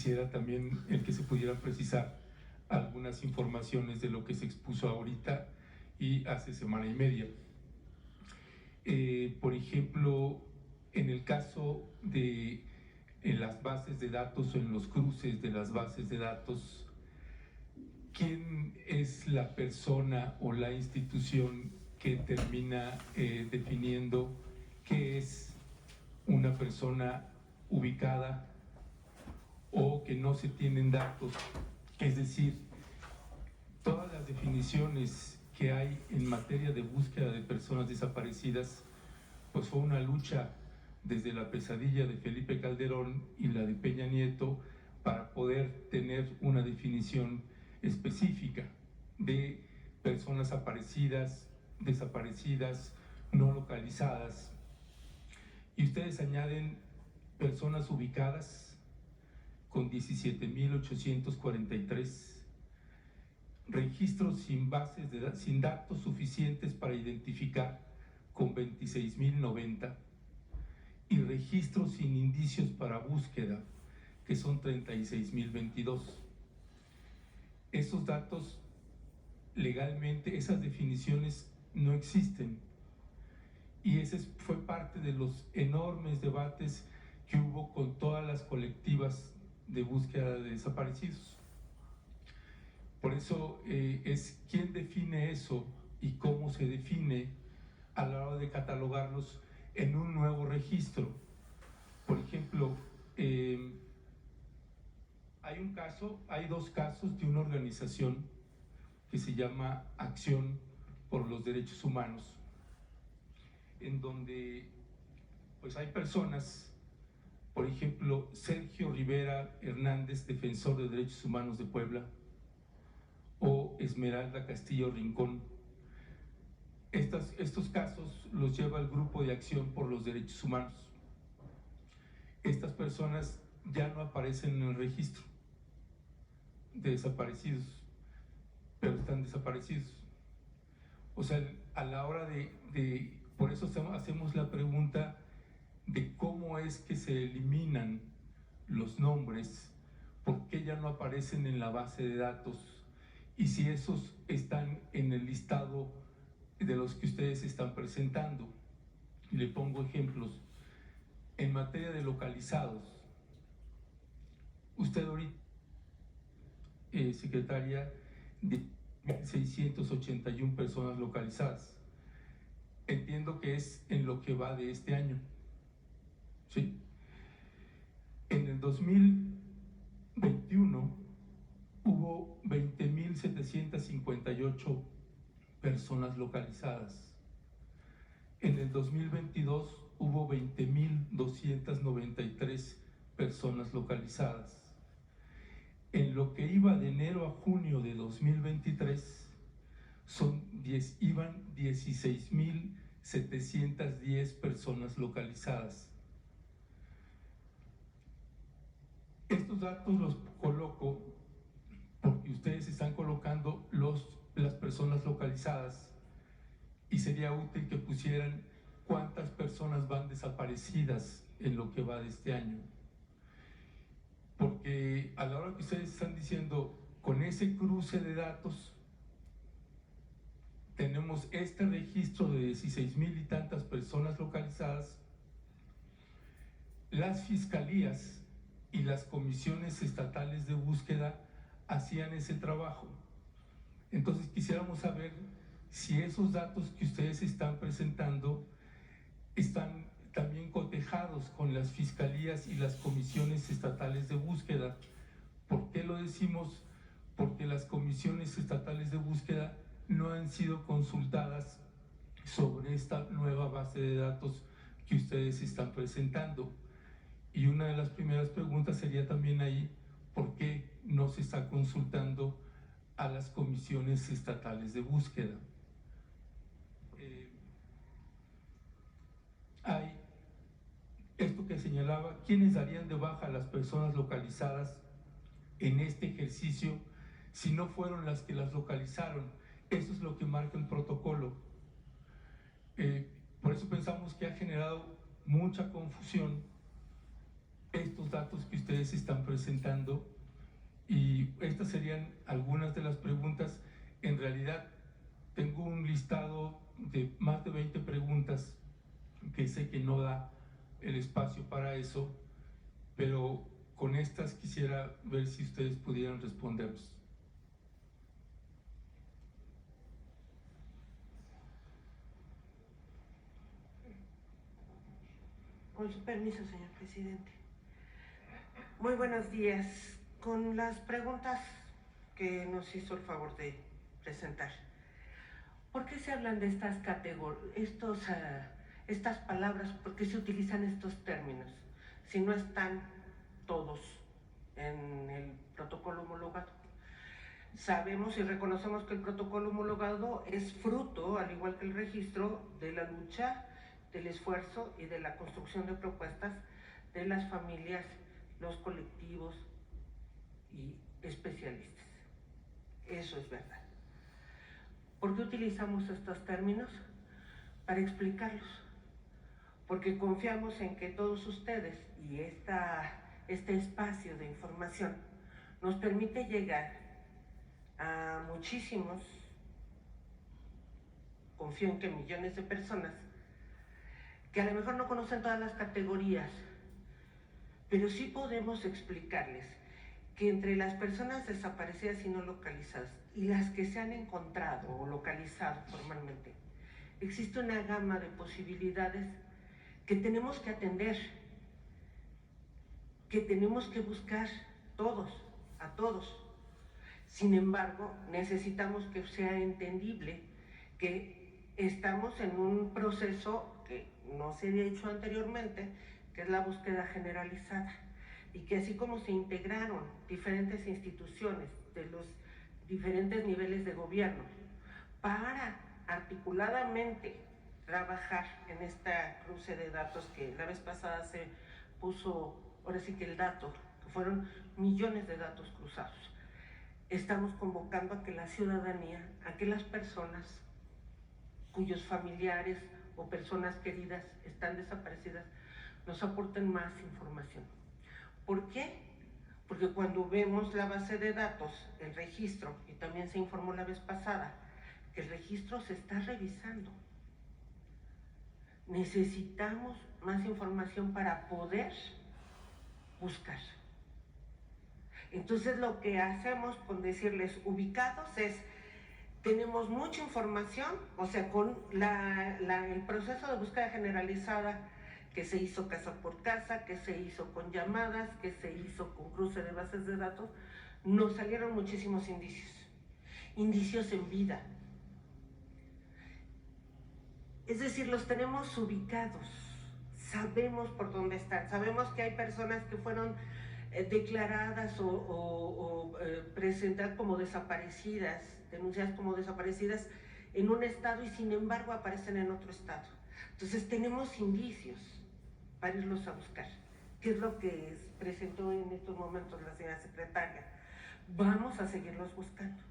quisiera también el que se pudieran precisar algunas informaciones de lo que se expuso ahorita y hace semana y media. Por ejemplo, en el caso de en las bases de datos o en los cruces de las bases de datos, ¿quién es la persona o la institución que termina definiendo qué es una persona ubicada o que no se tienen datos? Es decir, todas las definiciones que hay en materia de búsqueda de personas desaparecidas, pues fue una lucha desde la pesadilla de Felipe Calderón y la de Peña Nieto para poder tener una definición específica de personas desaparecidas, no localizadas. Y ustedes añaden personas ubicadas con 17,843, registros sin sin datos suficientes para identificar con 26,090 y registros sin indicios para búsqueda, que son 36,022. Esos datos legalmente, esas definiciones no existen, y ese fue parte de los enormes debates que hubo con todas las colectivas de búsqueda de desaparecidos. Por eso es quién define eso y cómo se define a la hora de catalogarlos en un nuevo registro. Por ejemplo, hay dos casos de una organización que se llama Acción por los Derechos Humanos, en donde pues hay personas, por ejemplo, Sergio Rivera Hernández, defensor de derechos humanos de Puebla, o Esmeralda Castillo Rincón. Estos casos los lleva el Grupo de Acción por los Derechos Humanos. Estas personas ya no aparecen en el registro de desaparecidos, pero están desaparecidos. O sea, a la hora por eso hacemos la pregunta de cómo es que se eliminan los nombres, por qué ya no aparecen en la base de datos, y si esos están en el listado de los que ustedes están presentando. Le pongo ejemplos. En materia de localizados, usted ahorita, secretaria, de 1,681 personas localizadas. Entiendo que es en lo que va de este año. ¿Sí? En el 2021 hubo 20,758 personas localizadas. En el 2022 hubo 20,293 personas localizadas. En lo que iba de enero a junio de 2023 iban 16,710 personas localizadas. Estos datos los coloco porque ustedes están colocando las personas localizadas, y sería útil que pusieran cuántas personas van desaparecidas en lo que va de este año. Porque a la hora que ustedes están diciendo, con ese cruce de datos, tenemos este registro de 16,000 y tantas personas localizadas, las fiscalías y las comisiones estatales de búsqueda hacían ese trabajo. Entonces quisiéramos saber si esos datos que ustedes están presentando están también cotejados con las fiscalías y las comisiones estatales de búsqueda. ¿Por qué lo decimos? Porque las comisiones estatales de búsqueda no han sido consultadas sobre esta nueva base de datos que ustedes están presentando. Y una de las primeras preguntas sería también ahí, ¿por qué no se está consultando a las comisiones estatales de búsqueda? Hay esto que señalaba, ¿quiénes darían de baja a las personas localizadas en este ejercicio si no fueron las que las localizaron? Eso es lo que marca el protocolo. Por eso pensamos que ha generado mucha confusión estos datos que ustedes están presentando Estas serían algunas de las preguntas. En realidad tengo un listado de más de 20 preguntas que sé que no da el espacio para eso, pero con estas quisiera ver si ustedes pudieran respondernos. Con su permiso, señor presidente. Muy buenos días. Con las preguntas que nos hizo el favor de presentar. ¿Por qué se hablan de estas estas palabras? ¿Por qué se utilizan estos términos? Si no están todos en el protocolo homologado. Sabemos y reconocemos que el protocolo homologado es fruto, al igual que el registro, de la lucha, del esfuerzo y de la construcción de propuestas de las familias, los colectivos y especialistas. Eso es verdad. ¿Por qué utilizamos estos términos? Para explicarlos. Porque confiamos en que todos ustedes y este espacio de información nos permite llegar a muchísimos, confío en que millones de personas, que a lo mejor no conocen todas las categorías, pero sí podemos explicarles que entre las personas desaparecidas y no localizadas y las que se han encontrado o localizado formalmente, existe una gama de posibilidades que tenemos que atender, que tenemos que buscar a todos. Sin embargo, necesitamos que sea entendible que estamos en un proceso que no se había hecho anteriormente, que es la búsqueda generalizada, y que así como se integraron diferentes instituciones de los diferentes niveles de gobierno para articuladamente trabajar en esta cruce de datos que la vez pasada se puso, ahora sí que el dato, que fueron millones de datos cruzados. Estamos convocando a que la ciudadanía, a que las personas cuyos familiares o personas queridas están desaparecidas, nos aporten más información. ¿Por qué? Porque cuando vemos la base de datos, el registro, y también se informó la vez pasada, que el registro se está revisando. Necesitamos más información para poder buscar. Entonces lo que hacemos con decirles ubicados es, tenemos mucha información, o sea, con el proceso de búsqueda generalizada que se hizo casa por casa, que se hizo con llamadas, que se hizo con cruce de bases de datos, nos salieron muchísimos indicios en vida. Es decir, los tenemos ubicados, sabemos por dónde están, sabemos que hay personas que fueron declaradas o presentadas como desaparecidas, denunciadas como desaparecidas en un estado y sin embargo aparecen en otro estado. Entonces tenemos indicios para irlos a buscar, que es lo que presentó en estos momentos la señora secretaria. Vamos a seguirlos buscando.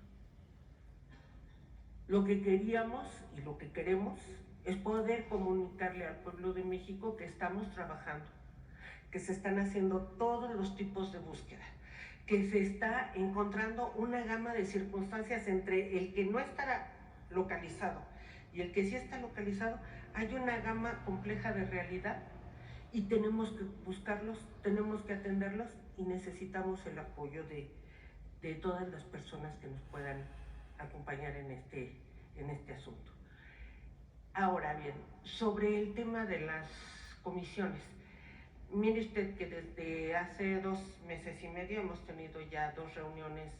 Lo que queríamos y lo que queremos es poder comunicarle al pueblo de México que estamos trabajando, que se están haciendo todos los tipos de búsqueda, que se está encontrando una gama de circunstancias entre el que no estará localizado y el que sí está localizado. Hay una gama compleja de realidad y tenemos que buscarlos, tenemos que atenderlos y necesitamos el apoyo de todas las personas que nos puedan acompañar en este asunto. Ahora bien, sobre el tema de las comisiones, mire usted que desde hace 2 meses y medio hemos tenido ya 2 reuniones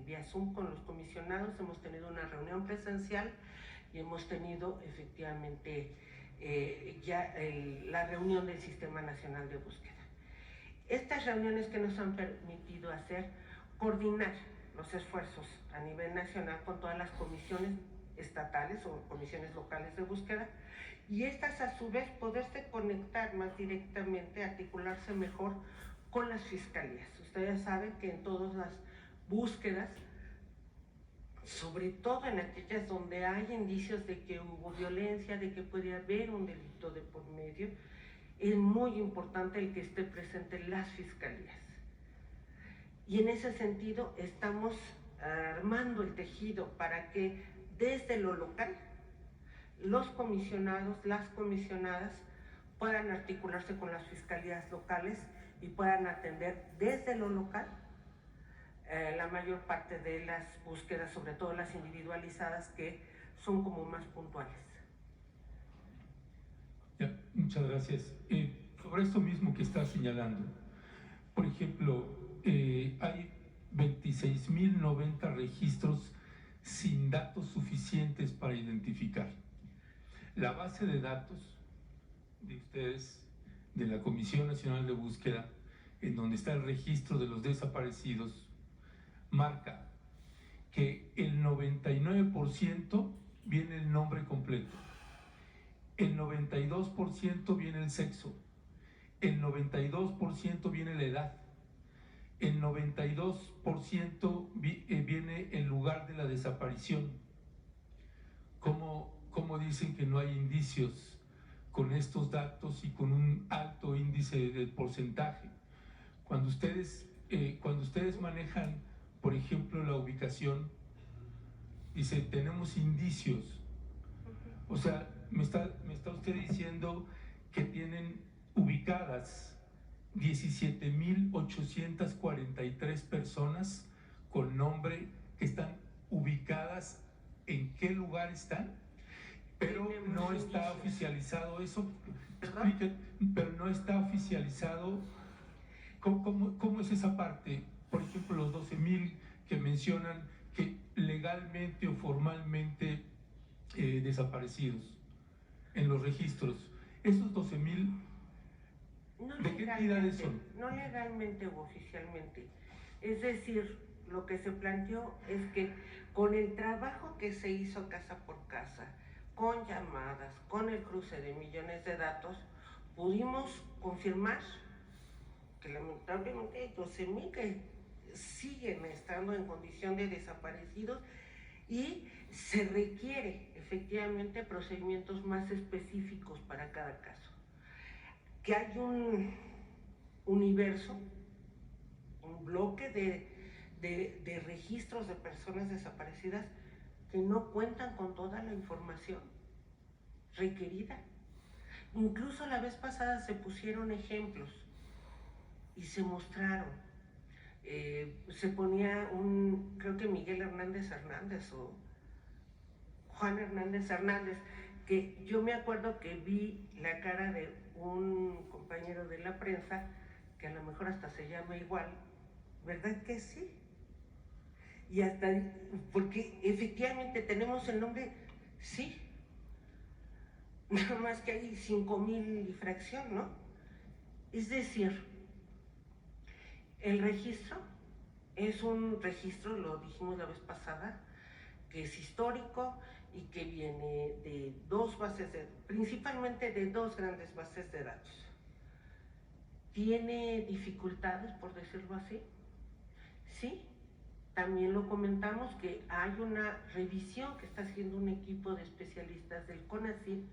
vía Zoom con los comisionados, hemos tenido una reunión presencial y hemos tenido efectivamente la reunión del Sistema Nacional de Búsqueda. Estas reuniones que nos han permitido coordinar los esfuerzos a nivel nacional con todas las comisiones estatales o comisiones locales de búsqueda, y estas a su vez poderse conectar más directamente, articularse mejor con las fiscalías. Ustedes saben que en todas las búsquedas, sobre todo en aquellas donde hay indicios de que hubo violencia, de que puede haber un delito de por medio, es muy importante el que esté presente las fiscalías. Y en ese sentido estamos armando el tejido para que desde lo local los comisionados, las comisionadas puedan articularse con las fiscalías locales y puedan atender desde lo local la mayor parte de las búsquedas, sobre todo las individualizadas, que son como más puntuales. Ya, muchas gracias. Sobre esto mismo que está señalando, por ejemplo, hay 26.090 registros sin datos suficientes para identificar. La base de datos de ustedes, de la Comisión Nacional de Búsqueda, en donde está el registro de los desaparecidos, marca que el 99% viene el nombre completo, el 92% viene el sexo, el 92% viene la edad, el 92% viene el lugar de la desaparición. ¿Cómo dicen que no hay indicios con estos datos y con un alto índice de porcentaje? Cuando ustedes manejan, por ejemplo, la ubicación, dice, tenemos indicios. O sea, me está usted diciendo que tienen ubicadas 17.843 personas con nombre que están ubicadas en qué lugar están, pero no está oficializado eso. Pero no está oficializado. ¿Cómo es esa parte? Por ejemplo, los 12.000 que mencionan que legalmente o formalmente desaparecidos en los registros. Esos 12.000, ¿de qué entidades son? No legalmente o oficialmente. Es decir, lo que se planteó es que con el trabajo que se hizo casa por casa, con llamadas, con el cruce de millones de datos, pudimos confirmar que lamentablemente hay 12.000 que siguen estando en condición de desaparecidos y se requiere efectivamente procedimientos más específicos para cada caso. Que hay un universo, un bloque de registros de personas desaparecidas que no cuentan con toda la información requerida. Incluso la vez pasada se pusieron ejemplos y se mostraron. Se ponía creo que Miguel Hernández Hernández o Juan Hernández Hernández, que yo me acuerdo que vi la cara de un compañero de la prensa, que a lo mejor hasta se llama igual, ¿verdad que sí? Y hasta, porque efectivamente tenemos el nombre, sí, nada más que hay 5.000 y fracción, ¿no? Es decir, el registro es un registro, lo dijimos la vez pasada, que es histórico y que viene de principalmente de dos grandes bases de datos. ¿Tiene dificultades, por decirlo así? Sí. También lo comentamos que hay una revisión que está haciendo un equipo de especialistas del CONACYT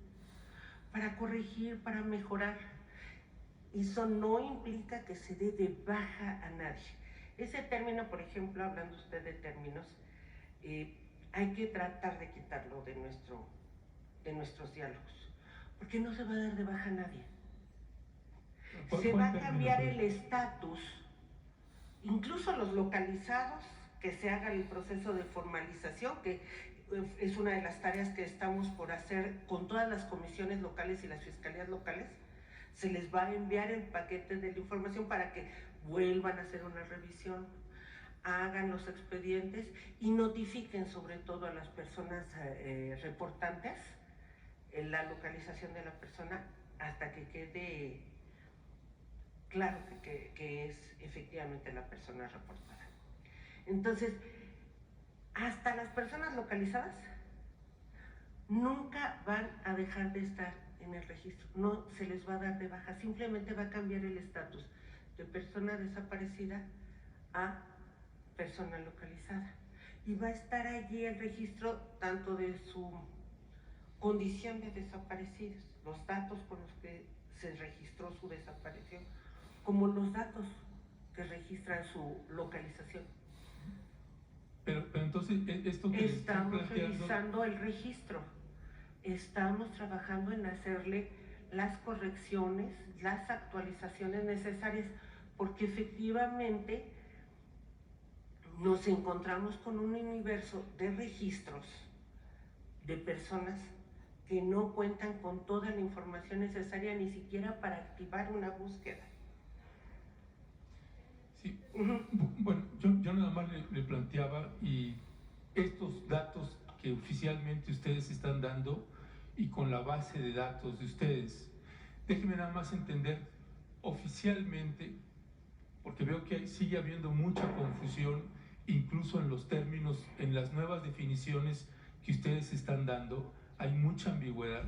para corregir, para mejorar. Eso no implica que se dé de baja a nadie. Ese término, por ejemplo, hablando usted de términos, hay que tratar de quitarlo de nuestros diálogos, porque no se va a dar de baja a nadie. Se va a cambiar el estatus, incluso los localizados, que se haga el proceso de formalización, que es una de las tareas que estamos por hacer con todas las comisiones locales y las fiscalías locales. Se les va a enviar el paquete de la información para que vuelvan a hacer una revisión, hagan los expedientes y notifiquen sobre todo a las personas reportantes la localización de la persona hasta que quede claro que es efectivamente la persona reportada. Entonces, hasta las personas localizadas nunca van a dejar de estar en el registro, no se les va a dar de baja, simplemente va a cambiar el estatus de persona desaparecida a persona localizada y va a estar allí el registro tanto de su condición de desaparecidos, los datos con los que se registró su desaparición, como los datos que registran su localización. Pero entonces, esto que Estamos planteando... revisando el registro, estamos trabajando en hacerle las correcciones, las actualizaciones necesarias, porque efectivamente nos encontramos con un universo de registros de personas que no cuentan con toda la información necesaria ni siquiera para activar una búsqueda. Sí, bueno, yo nada más le planteaba, y estos datos que oficialmente ustedes están dando y con la base de datos de ustedes, déjenme nada más entender oficialmente, porque veo que sigue habiendo mucha confusión, incluso en los términos, en las nuevas definiciones que ustedes están dando, hay mucha ambigüedad.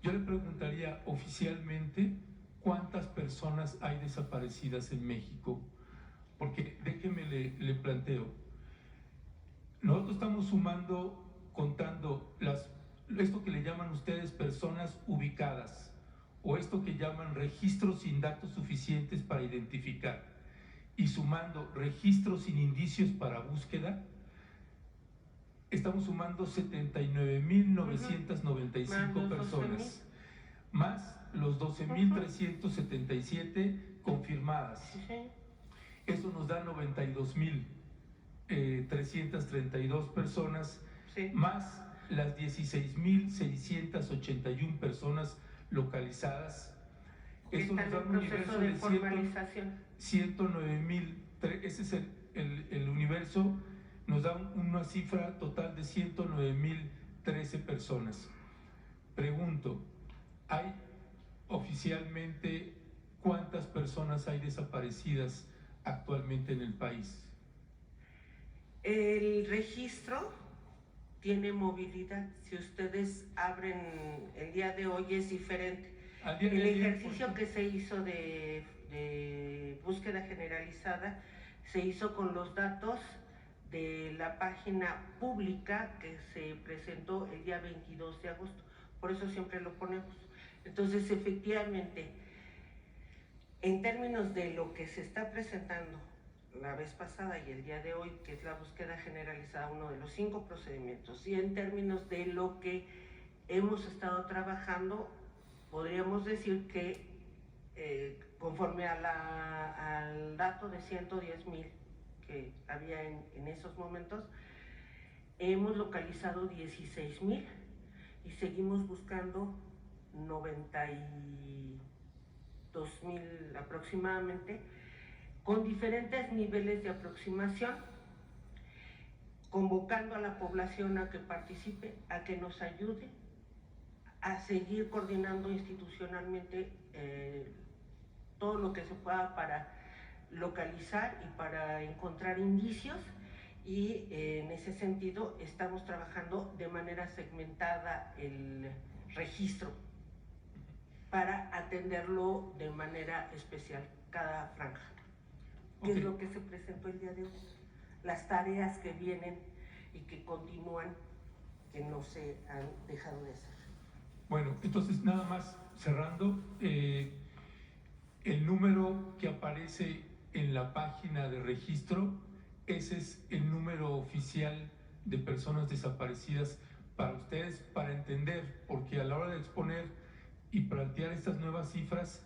Yo le preguntaría oficialmente cuántas personas hay desaparecidas en México, porque déjeme le planteo, nosotros estamos sumando, contando esto que le llaman ustedes personas ubicadas, o esto que llaman registros sin datos suficientes para identificar, y sumando registros sin indicios para búsqueda, estamos sumando 79.995 personas, más los 12.377 confirmadas. Eso nos da 92.332 personas, sí, más las 16.681 personas localizadas. Eso nos da un universo de 109.000, ese es el universo, nos da una cifra total de 109.013 personas. Pregunto, ¿hay oficialmente cuántas personas hay desaparecidas actualmente en el país? El registro tiene movilidad. Si ustedes abren el día de hoy es diferente. El ejercicio que se hizo de búsqueda generalizada se hizo con los datos de la página pública que se presentó el día 22 de agosto. Por eso siempre lo ponemos. Entonces, efectivamente, en términos de lo que se está presentando la vez pasada y el día de hoy, que es la búsqueda generalizada, uno de los 5 procedimientos, y en términos de lo que hemos estado trabajando, podríamos decir que conforme al dato de 110.000 que había en esos momentos, hemos localizado 16.000 y seguimos buscando 92.000 aproximadamente, con diferentes niveles de aproximación, convocando a la población a que participe, a que nos ayude a seguir coordinando institucionalmente todo lo que se pueda para localizar y para encontrar indicios, y en ese sentido estamos trabajando de manera segmentada el registro para atenderlo de manera especial cada franja. ¿Qué es lo que se presentó el día de hoy? Las tareas que vienen y que continúan, que no se han dejado de hacer. Bueno, entonces nada más cerrando, el número que aparece en la página de registro, ese es el número oficial de personas desaparecidas para ustedes, para entender, porque a la hora de exponer y plantear estas nuevas cifras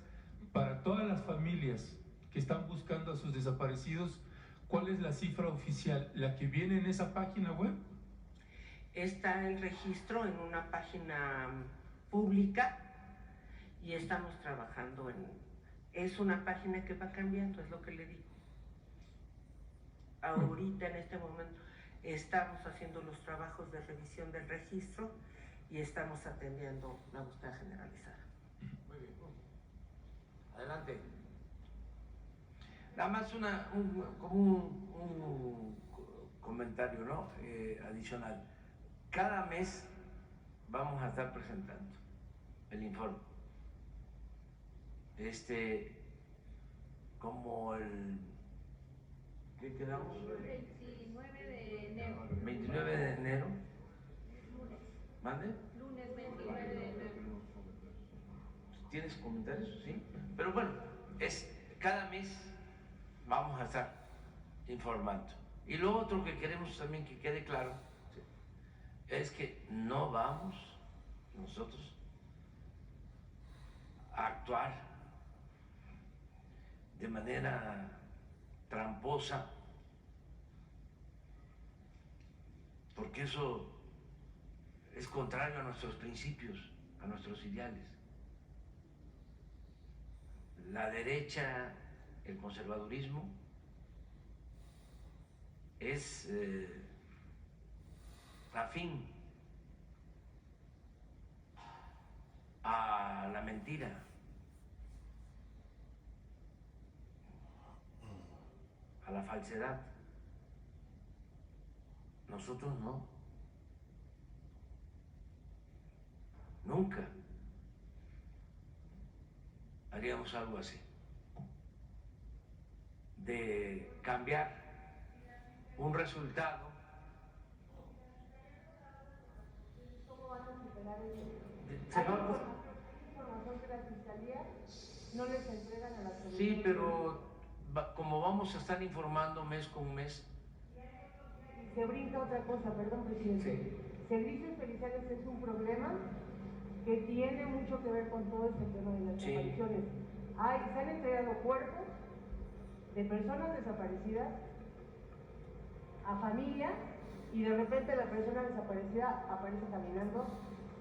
para todas las familias que están buscando a sus desaparecidos, ¿cuál es la cifra oficial? ¿La que viene en esa página web? Está el registro en una página pública y estamos trabajando es una página que va cambiando, es lo que le digo. Ahorita en este momento estamos haciendo los trabajos de revisión del registro y estamos atendiendo la búsqueda generalizada. Muy bien. Adelante. Nada más un comentario, ¿no? Adicional. Cada mes vamos a estar presentando el informe. Como el... ¿Qué quedamos? 29 de enero. 29 de enero. Lunes. ¿Mande? Lunes 29 de enero. ¿Tienes comentarios? Sí. Pero bueno, cada mes vamos a estar informando. Y lo otro que queremos también que quede claro es que no vamos nosotros a actuar de manera tramposa, porque eso es contrario a nuestros principios, a nuestros ideales. La derecha, el conservadurismo, es afín a la mentira, a la falsedad. Nosotros no. Nunca haríamos algo así, de cambiar un resultado. ¿Cómo van a superar eso? Se ¿Hay va- información que la Fiscalía no les entregan a las comisiones? Sí, pero como vamos a estar informando mes con mes. Y se brinca otra cosa, perdón, presidente. Servicios Periciales es un problema que tiene mucho que ver con todo este tema de las Sí. desapariciones. Se han entregado cuerpos de personas desaparecidas a familias y de repente la persona desaparecida aparece caminando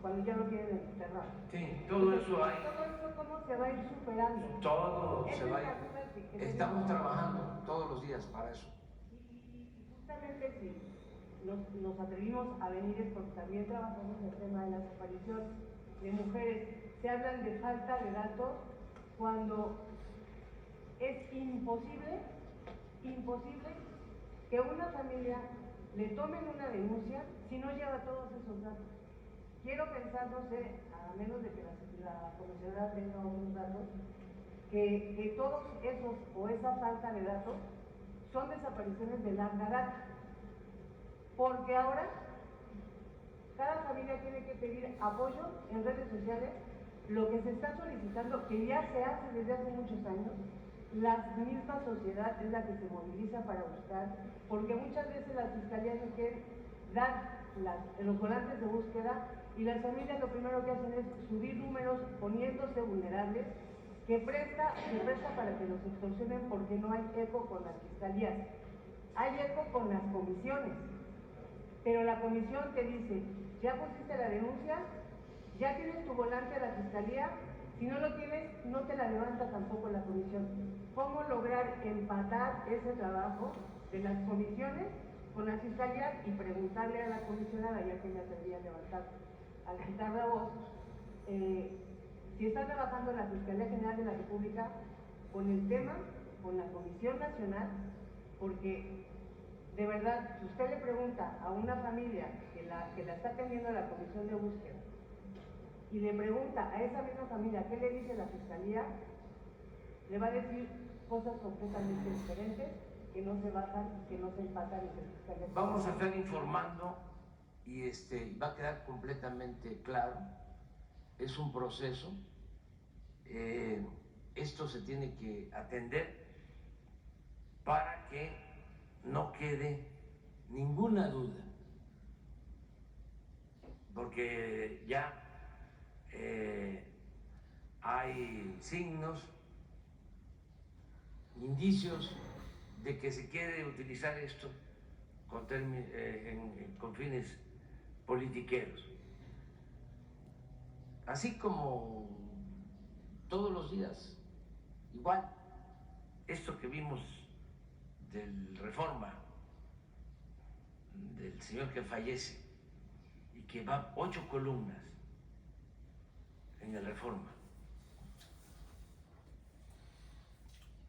cuando ya lo tienen enterrado. Sí, todo eso hay. Todo eso, ¿cómo se va a ir superando? Todo Esa se es va. la duda que Estamos tenemos. trabajando todos los días para eso. Y justamente si nos atrevimos a venir es porque también trabajamos en el tema de la desaparición de mujeres. Se hablan de falta de datos cuando es imposible que una familia le tomen una denuncia si no lleva todos esos datos. Quiero pensar, no sé, a menos de que la comisionada tenga otros datos, que todos esos o esa falta de datos son desapariciones de larga data. Porque ahora cada familia tiene que pedir apoyo en redes sociales, lo que se está solicitando, que ya se hace desde hace muchos años. La misma sociedad es la que se moviliza para buscar, porque muchas veces las fiscalías no quieren dar los volantes de búsqueda y las familias lo primero que hacen es subir números poniéndose vulnerables, que presta para que los extorsionen porque no hay eco con las fiscalías. Hay eco con las comisiones, pero la comisión te dice, ya pusiste la denuncia, ya tienes tu volante a la fiscalía, si no lo tienes, no te la levanta tampoco la comisión. ¿Cómo lograr empatar ese trabajo de las comisiones con las fiscalías y preguntarle a la comisionada, ya que ella debería levantar al quitar la voz, si está trabajando la Fiscalía General de la República con el tema, con la Comisión Nacional, porque de verdad, si usted le pregunta a una familia que la está atendiendo la Comisión de Búsqueda y le pregunta a esa misma familia qué le dice la Fiscalía, le va a decir cosas completamente diferentes que no se bajan y que no se empatan entre Fiscalía. Vamos a estar informando y va a quedar completamente claro. Es un proceso. Esto se tiene que atender para que no quede ninguna duda, porque ya hay signos, indicios de que se quiere utilizar esto con fines politiqueros. Así como todos los días, igual, esto que vimos del Reforma, del señor que fallece y que va 8 columnas en el Reforma.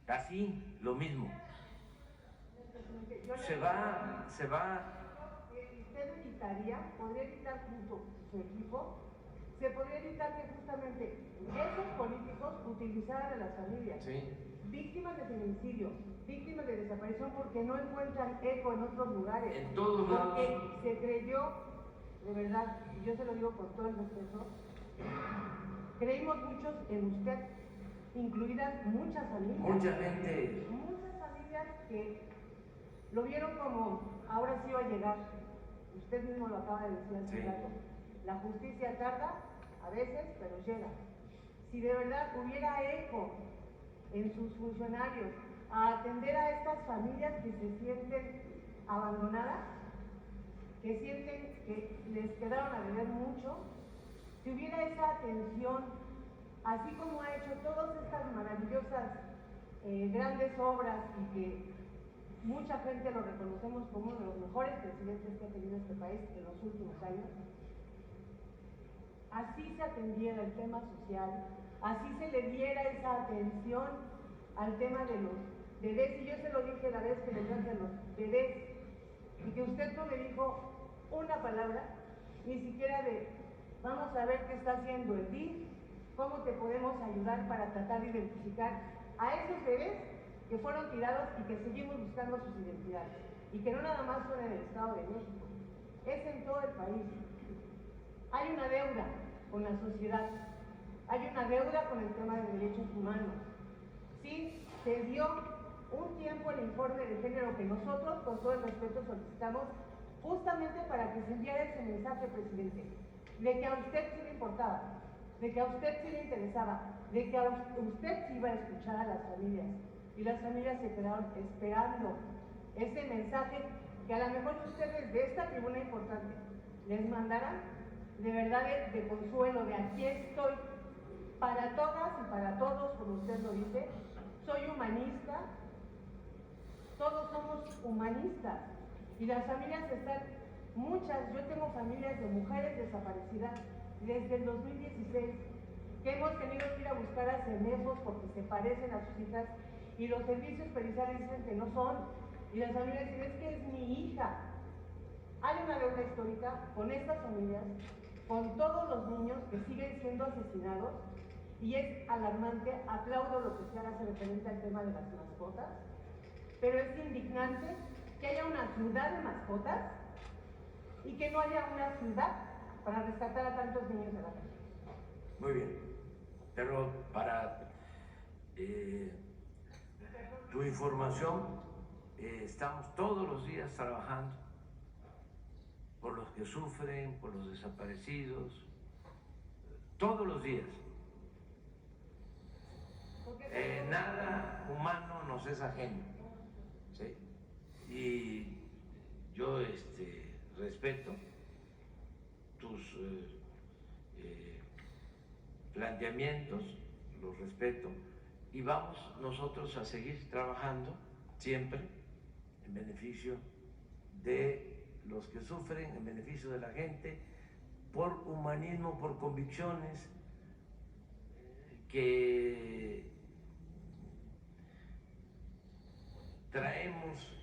Así, lo mismo. Se va. Usted evitaría, podría evitar junto su equipo, se podría evitar que justamente esos políticos utilizaran a las familias, Sí. víctimas de feminicidio, víctimas de desaparición porque no encuentran eco en otros lugares. En todos lados. Porque se creyó, de verdad, y yo se lo digo con todo el respeto, creímos muchos en usted, incluidas muchas familias. Mucha gente. Muchas familias familias que lo vieron como, ahora sí va a llegar, usted mismo lo acaba de decir hace rato, la justicia tarda a veces, pero llega. Si de verdad hubiera eco en sus funcionarios a atender a estas familias que se sienten abandonadas, que sienten que les quedaron a deber mucho, si hubiera esa atención, así como ha hecho todas estas maravillosas grandes obras y que mucha gente lo reconocemos como uno de los mejores presidentes que ha tenido este país en los últimos años, así se atendiera el tema social, así se le diera esa atención al tema de los bebés, y yo se lo dije la vez que le dije de los bebés, y que usted no me dijo una palabra, ni siquiera de vamos a ver qué está haciendo el DIF, cómo te podemos ayudar para tratar de identificar a esos bebés que fueron tirados y que seguimos buscando sus identidades, y que no nada más son en el Estado de México, es en todo el país. Hay una deuda con la sociedad, hay una deuda con el tema de derechos humanos. Sí, se dio un tiempo el informe de género que nosotros, con todo el respeto, solicitamos justamente para que se enviara ese mensaje, presidente, de que a usted sí le importaba, de que a usted sí le interesaba, de que a usted sí iba a escuchar a las familias, y las familias se quedaron esperando ese mensaje que a lo mejor ustedes de esta tribuna importante les mandaran de verdad de consuelo, de aquí estoy para todas y para todos, como usted lo dice, soy humanista, todos somos humanistas, y las familias están, muchas, yo tengo familias de mujeres desaparecidas desde el 2016, que hemos tenido que ir a buscar a CEMEFOS porque se parecen a sus hijas, y los servicios periciales dicen que no son, y las familias dicen, es que es mi hija. Hay una deuda histórica con estas familias, con todos los niños que siguen siendo asesinados, y es alarmante. Aplaudo lo que se hace referente al tema de las mascotas, pero es indignante que haya una ciudad de mascotas y que no haya una ciudad para rescatar a tantos niños de la calle. Muy bien, pero para tu información, estamos todos los días trabajando por los que sufren, por los desaparecidos, todos los días. Nada humano nos es ajeno, ¿sí? Y yo respeto tus planteamientos, los respeto, y vamos nosotros a seguir trabajando siempre en beneficio de los que sufren, en beneficio de la gente, por humanismo, por convicciones que traemos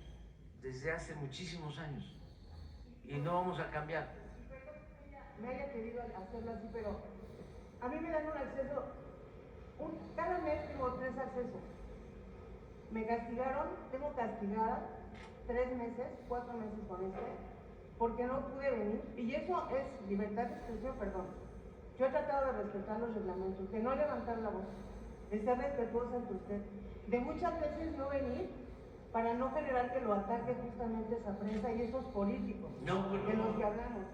desde hace muchísimos años y no vamos a cambiar. Me haya querido hacerlo así, pero a mí me dan un acceso, cada mes tengo 3 accesos. Me castigaron, tengo castigada 3 meses, 4 meses con porque no pude venir, y eso es libertad de expresión, perdón. Yo he tratado de respetar los reglamentos, de no levantar la voz, de ser respetuosa ante usted, de muchas veces no venir para no generar que lo ataque justamente esa prensa y esos políticos de los que hablamos.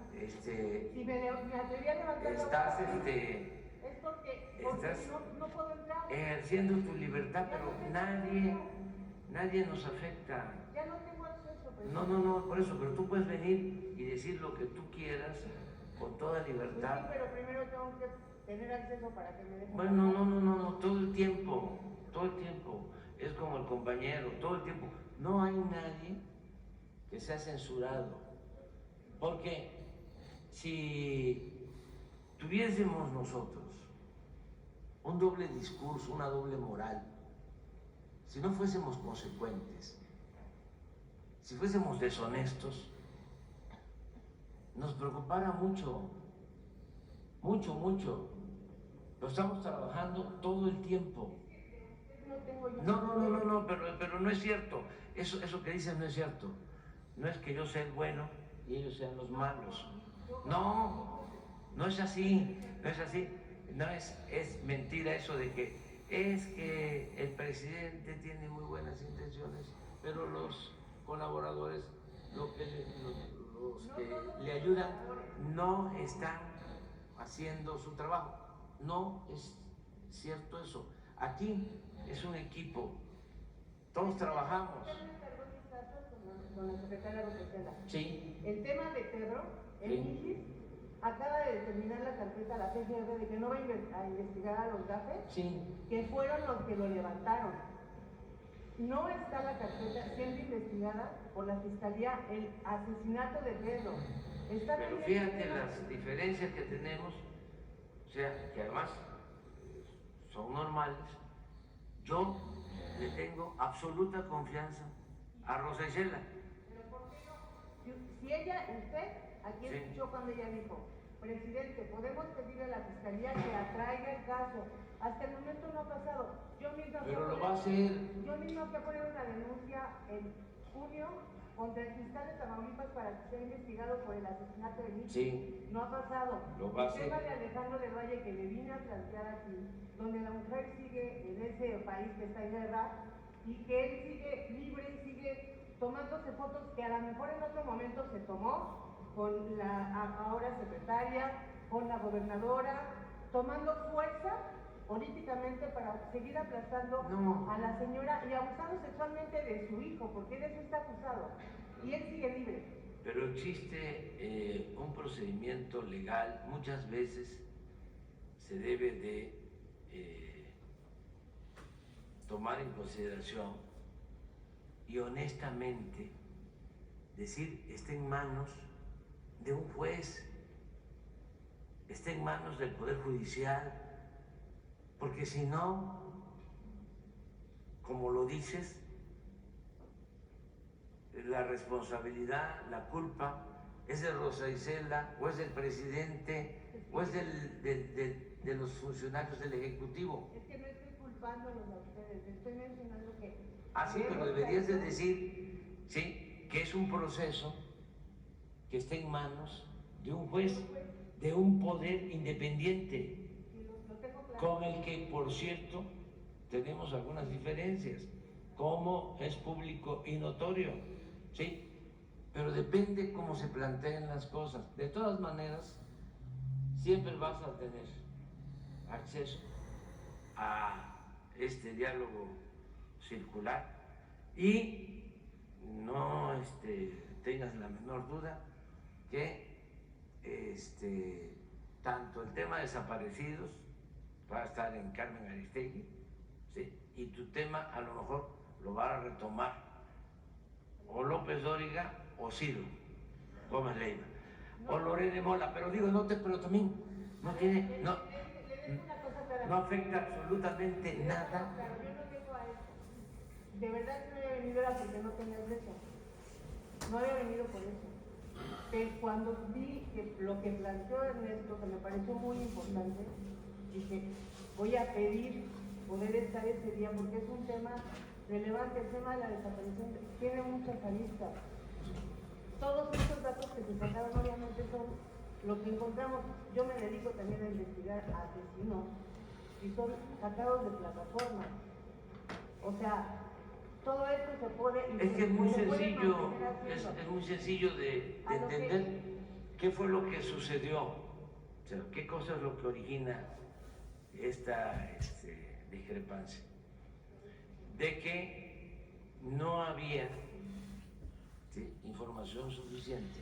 Si me atreví a levantar la voz, es porque estás no puedo entrar. ejerciendo tu libertad, pero nadie nos afecta. Ya no tengo acceso, presidente. No, por eso, pero tú puedes venir y decir lo que tú quieras con toda libertad. Sí, pero primero tengo que tener acceso para que me dejen. Bueno, no, todo el tiempo, es como el compañero, todo el tiempo. No hay nadie que sea censurado, porque si tuviésemos nosotros un doble discurso, una doble moral, si no fuésemos consecuentes, si fuésemos deshonestos, nos preocupara mucho. Lo estamos trabajando todo el tiempo. No, pero no es cierto. Eso que dicen no es cierto. No es que yo sea el bueno y ellos sean los malos. No es así. Es mentira eso de que es que el presidente tiene muy buenas intenciones pero los colaboradores, los que le ayudan, no están haciendo su trabajo. No es cierto eso. Aquí es un equipo, todos trabajamos. Con la secretaria Rosela. Sí. El tema de Pedro, el Sí. INJIS, acaba de determinar la carpeta a la PGR de que no va a investigar a los GAFES, Sí. que fueron los que lo levantaron. No está la carpeta siendo investigada por la Fiscalía el asesinato de Pedro. Está Pero fíjate las diferencias que tenemos, o sea, que además son normales. Yo le tengo absoluta confianza a Rosa Isela. Si ella, usted, aquí Sí. escuchó cuando ella dijo, presidente, podemos pedirle a la Fiscalía que atraiga el caso. Hasta el momento no ha pasado. Yo misma Pero lo va a hacer. Yo misma fui a poner una denuncia en junio contra el fiscal de Tamaulipas para que sea investigado por el asesinato de Nicky. Sí. No ha pasado. Lo va a el hacer. tema de Alejandro del Valle que le vine a plantear aquí, donde la mujer sigue en ese país que está en guerra y que él sigue libre y sigue tomándose fotos que a lo mejor en otro momento se tomó con la ahora secretaria, con la gobernadora, tomando fuerza políticamente para seguir aplastando a la señora y abusando sexualmente de su hijo, porque él de eso está acusado y él sigue libre. Pero existe un procedimiento legal, muchas veces se debe de tomar en consideración y honestamente decir está en manos de un juez, está en manos del Poder Judicial, porque si no, como lo dices, la responsabilidad, la culpa es de Rosa Isela, o es del presidente, o es de los funcionarios del Ejecutivo. Es que no estoy culpándolos a ustedes, estoy mencionando que... Ah, sí, pero deberías de decir, sí, que es un proceso que está en manos de un juez, de un poder independiente, con el que, por cierto, tenemos algunas diferencias, como es público y notorio, ¿sí? Pero depende cómo se planteen las cosas. De todas maneras, siempre vas a tener acceso a este diálogo circular y no tengas la menor duda que tanto el tema de desaparecidos va a estar en Carmen Aristegui, ¿sí? Y tu tema a lo mejor lo va a retomar o López Dóriga o Ciro Gómez Leiva o Lorena Mola, pero digo, pero también no tiene, no afecta absolutamente nada. Claro, yo no vengo a eso. De verdad que no había venido era porque no tenía eso. No había venido por eso. Pero cuando vi que lo que planteó Ernesto, que me pareció muy importante, dije, voy a pedir poder estar ese día porque es un tema relevante. El tema de la desaparición tiene muchas aristas. Todos estos datos que se sacaron obviamente son lo que encontramos. Yo me dedico también a investigar a asesinos y son sacados de plataformas. O sea, todo esto se puede... Es que es muy sencillo, es muy sencillo de entender qué fue lo que sucedió, o sea, qué cosa es lo que origina esta discrepancia. De que no había información suficiente,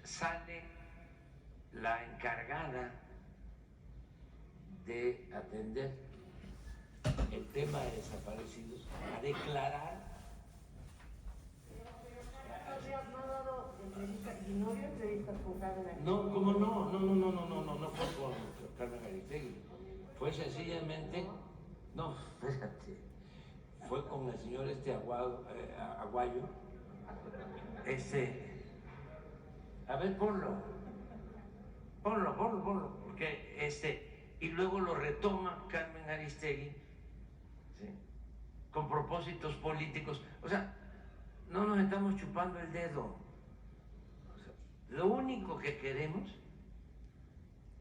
sale la encargada de atender el tema de desaparecidos a declarar. No ha dado entrevistas y no dio entrevistas con Carmen Aristegui. No, ¿cómo no fue con Carmen Aristegui. Fue sencillamente, no, espérate, fue con el señor Aguayo. A ver, ponlo, porque y luego lo retoma Carmen Aristegui, ¿sí? Con propósitos políticos. O sea, no nos estamos chupando el dedo. O sea, lo único que queremos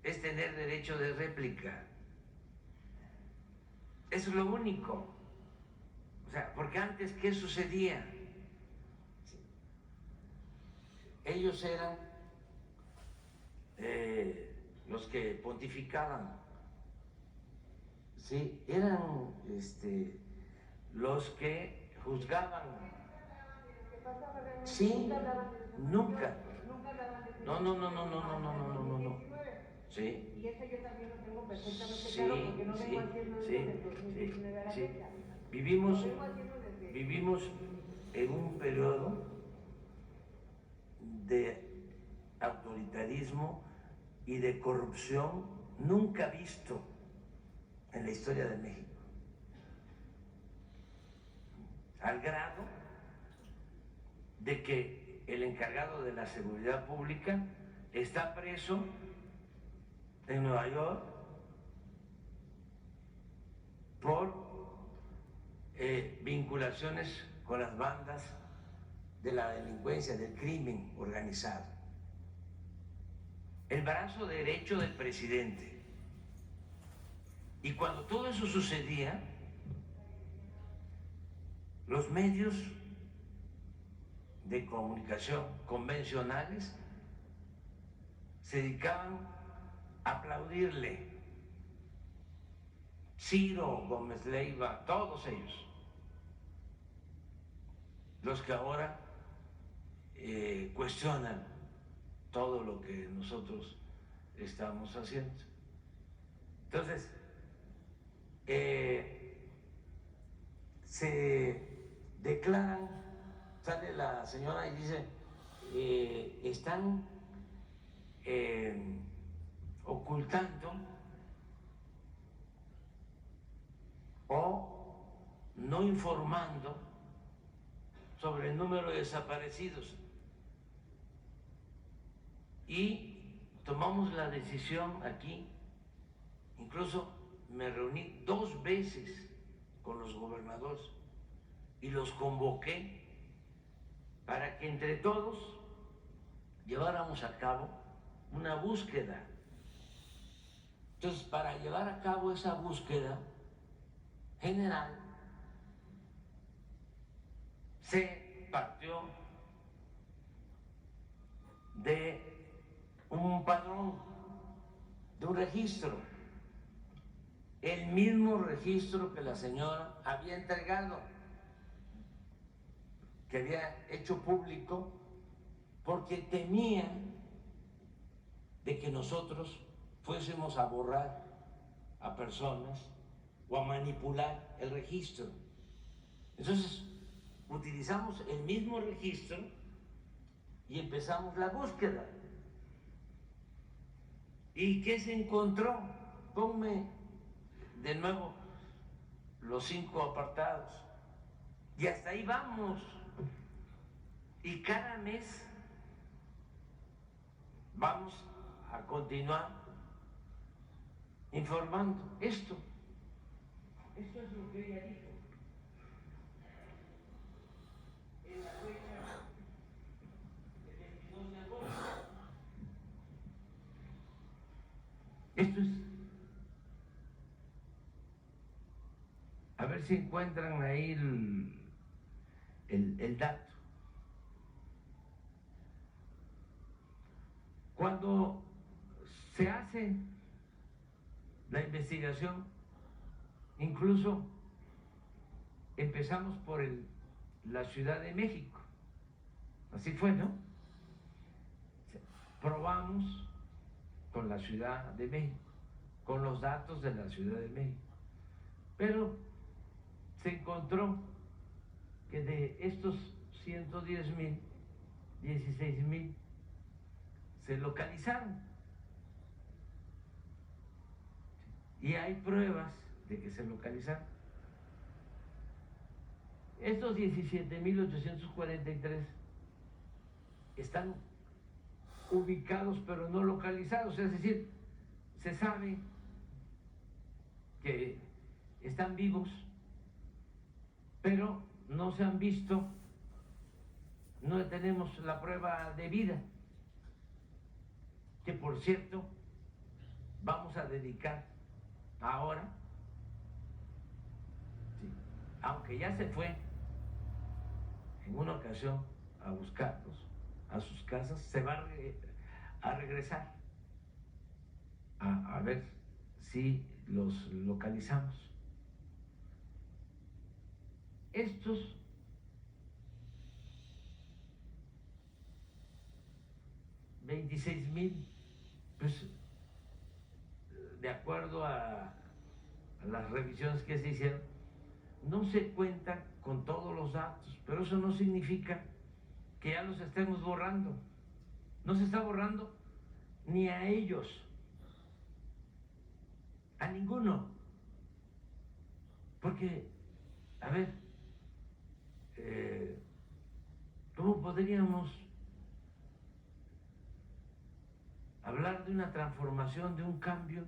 es tener derecho de réplica. Es lo único. O sea, porque antes, ¿qué sucedía? Ellos eran los que pontificaban, ¿sí? Eran los que juzgaban. Sí, nunca. No. Sí. Y eso yo también lo tengo perfectamente Sí, claro porque no vengo sí, haciendo sí, desde el 2019 a la sí. fecha. Vivimos Lo vengo haciendo desde... en un periodo de autoritarismo y de corrupción nunca visto en la historia de México, al grado de que el encargado de la seguridad pública está preso en Nueva York por vinculaciones con las bandas de la delincuencia, del crimen organizado. El brazo derecho del presidente. Y cuando todo eso sucedía, los medios de comunicación convencionales se dedicaban a aplaudirle. Ciro Gómez Leiva, todos ellos, los que ahora cuestionan todo lo que nosotros estamos haciendo. Entonces, se declaran, sale la señora y dice, están ocultando o no informando sobre el número de desaparecidos. Y tomamos la decisión aquí, incluso me reuní 2 veces con los gobernadores y los convoqué para que entre todos lleváramos a cabo una búsqueda. Entonces, para llevar a cabo esa búsqueda general, se partió de un padrón, de un registro, el mismo registro que la señora había entregado, que había hecho público, porque temía de que nosotros fuésemos a borrar a personas o a manipular el registro. Entonces, utilizamos el mismo registro y empezamos la búsqueda. ¿Y qué se encontró? Ponme de nuevo los 5 apartados. Y hasta ahí vamos. Y cada mes vamos a continuar informando esto. Esto es lo que ella dijo. En la fecha del 22 de agosto. Esto es. A ver si encuentran ahí el dato. Cuando se hace la investigación, incluso empezamos por la Ciudad de México. Así fue, ¿no? Probamos con la Ciudad de México, con los datos de la Ciudad de México. Pero se encontró que de estos 110,000, 16,000 se localizaron. Y hay pruebas de que se localizaron. Estos 17,843 están ubicados pero no localizados, es decir, se sabe que están vivos, pero no se han visto, no tenemos la prueba de vida, que por cierto vamos a dedicar ahora aunque ya se fue en una ocasión a buscarlos a sus casas, se va a regresar a ver si los localizamos. Estos $26,000, pues de acuerdo a las revisiones que se hicieron, no se cuentan con todos los datos, pero eso no significa que ya los estemos borrando. No se está borrando ni a ellos, a ninguno. Porque, a ver, ¿cómo podríamos hablar de una transformación, de un cambio,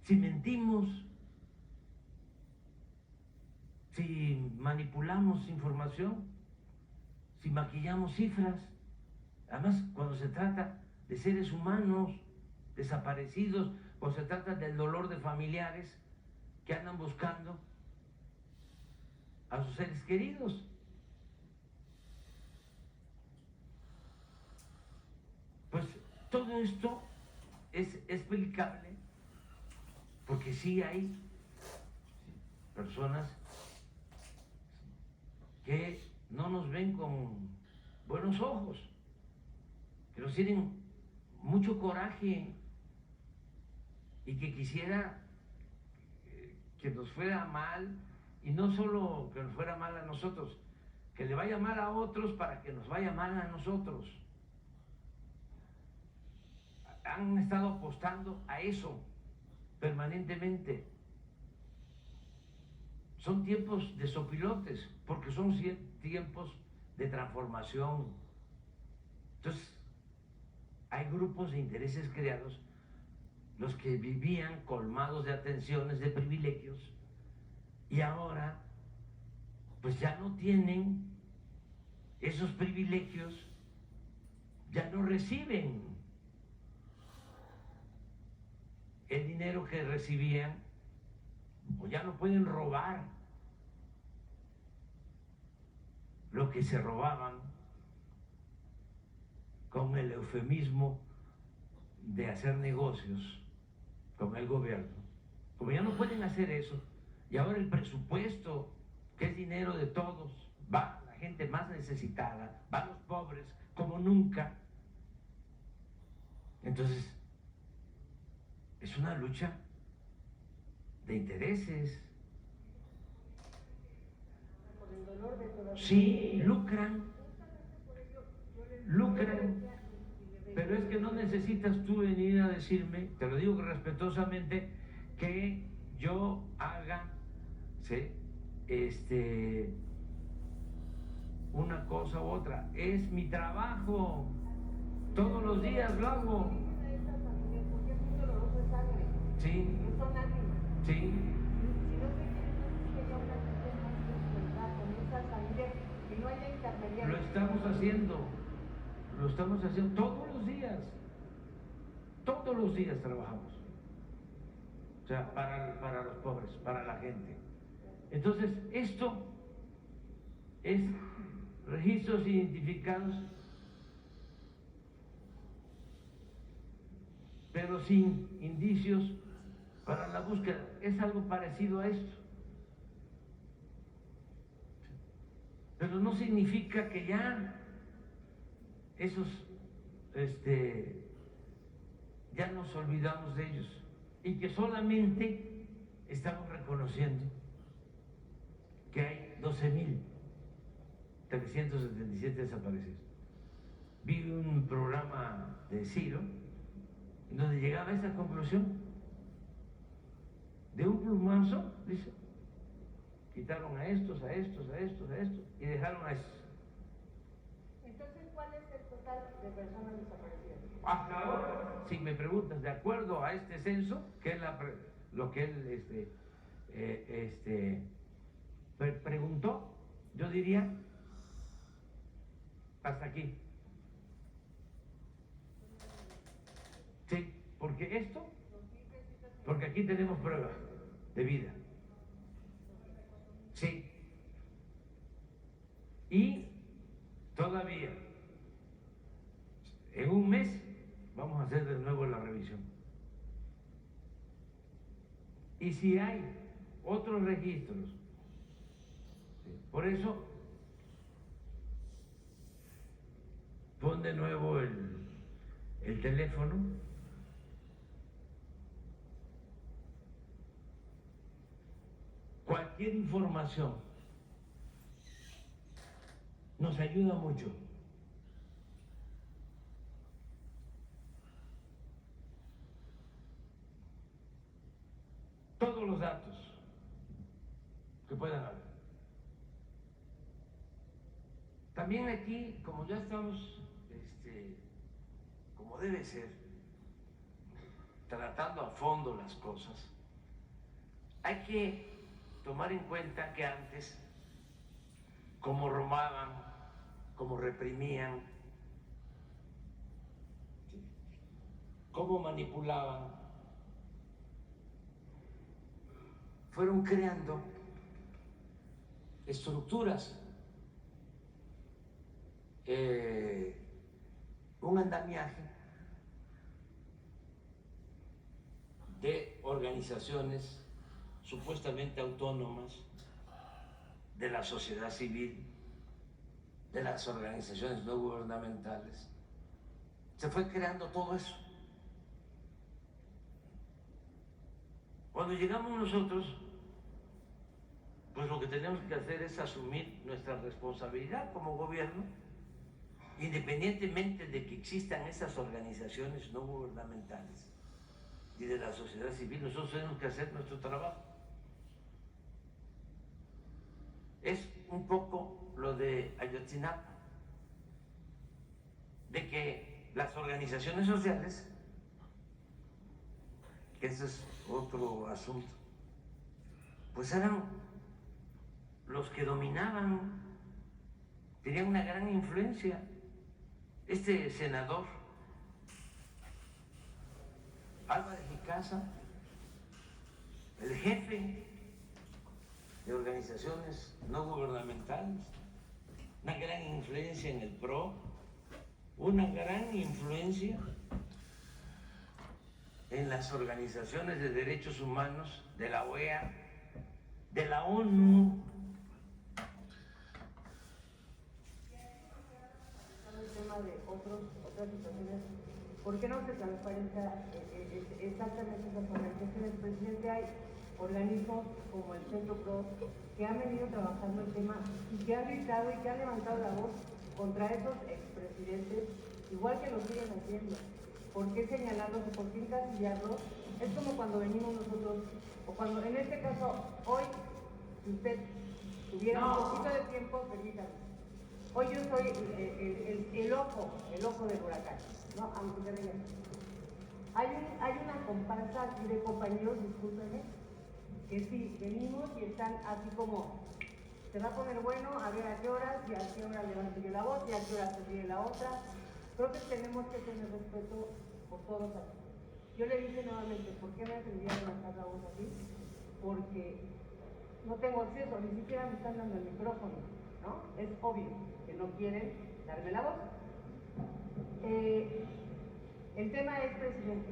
si mentimos, si manipulamos información, si maquillamos cifras? Además, cuando se trata de seres humanos desaparecidos, cuando se trata del dolor de familiares que andan buscando a sus seres queridos. Pues todo esto es explicable porque sí hay personas que no nos ven con buenos ojos, que nos tienen mucho coraje y que quisiera que nos fuera mal, y no solo que nos fuera mal a nosotros, que le vaya mal a otros para que nos vaya mal a nosotros. Han estado apostando a eso permanentemente. Son tiempos de sopilotes, porque son tiempos de transformación. Entonces, hay grupos de intereses creados, los que vivían colmados de atenciones, de privilegios, y ahora pues ya no tienen esos privilegios, ya no reciben el dinero que recibían, o ya no pueden robar lo que se robaban con el eufemismo de hacer negocios con el gobierno. Como ya no pueden hacer eso, y ahora el presupuesto, que es dinero de todos, va a la gente más necesitada, va a los pobres como nunca. Entonces, es una lucha de intereses. Sí, lucran, pero es que no necesitas tú venir a decirme, te lo digo respetuosamente, que yo haga, ¿sí?, una cosa u otra. Es mi trabajo, todos los días lo hago. Sí, sí. Lo estamos haciendo todos los días trabajamos. O sea, para los pobres, para la gente. Entonces, esto es registros identificados, pero sin indicios para la búsqueda. Es algo parecido a esto. Pero no significa que ya esos, ya nos olvidamos de ellos y que solamente estamos reconociendo que hay 12,377 desaparecidos. Vi un programa de Ciro donde llegaba a esa conclusión. De un plumazo, dice, quitaron a estos, y dejaron a estos. Entonces, ¿cuál es el total de personas desaparecidas? Hasta ahora, si me preguntas, de acuerdo a este censo, que es lo que él preguntó, yo diría hasta aquí. Sí, porque aquí tenemos pruebas de vida. Sí. Y todavía, en un mes, vamos a hacer de nuevo la revisión. Y si hay otros registros, ¿sí? Por eso, pon de nuevo el teléfono. Cualquier información nos ayuda mucho. Todos los datos que puedan haber. También aquí, como ya estamos, como debe ser, tratando a fondo las cosas, hay que tomar en cuenta que antes, como robaban, como reprimían, cómo manipulaban, fueron creando estructuras, un andamiaje de organizaciones supuestamente autónomas, de la sociedad civil, de las organizaciones no gubernamentales. Se fue creando todo eso. Cuando llegamos nosotros, pues lo que tenemos que hacer es asumir nuestra responsabilidad como gobierno, independientemente de que existan esas organizaciones no gubernamentales y de la sociedad civil. Nosotros tenemos que hacer nuestro trabajo. Es un poco lo de Ayotzinapa, de que las organizaciones sociales, que ese es otro asunto, pues eran los que dominaban, tenían una gran influencia. Este senador Álvarez y Casa, el jefe de organizaciones no gubernamentales, una gran influencia en el PRO, una gran influencia en las organizaciones de derechos humanos de la OEA, de la ONU. El tema de otras situaciones, ¿por qué no se transparenta exactamente esas organizaciones? Presidente, hay organismos como el Centro PRO que han venido trabajando el tema y que han gritado y que han levantado la voz contra esos expresidentes, igual que lo siguen haciendo. ¿Por qué señalarlos y por qué encasillarlos? Es como cuando venimos nosotros, o cuando en este caso, hoy, si usted tuviera un poquito de tiempo, permítame. Hoy yo soy el ojo del huracán, ¿no? Aunque se venga. Hay una comparsa aquí de compañeros, discúlpenme, que sí, venimos y están así como, se va a poner bueno, a ver a qué horas, y a qué hora levanto yo la voz, y a qué hora se viene la otra. Creo que tenemos que tener respeto por todos aquí. Yo le dije nuevamente, ¿por qué me atreví a levantar la voz así? Porque no tengo acceso, ni siquiera me están dando el micrófono, ¿no? Es obvio que no quieren darme la voz. El tema es, presidente,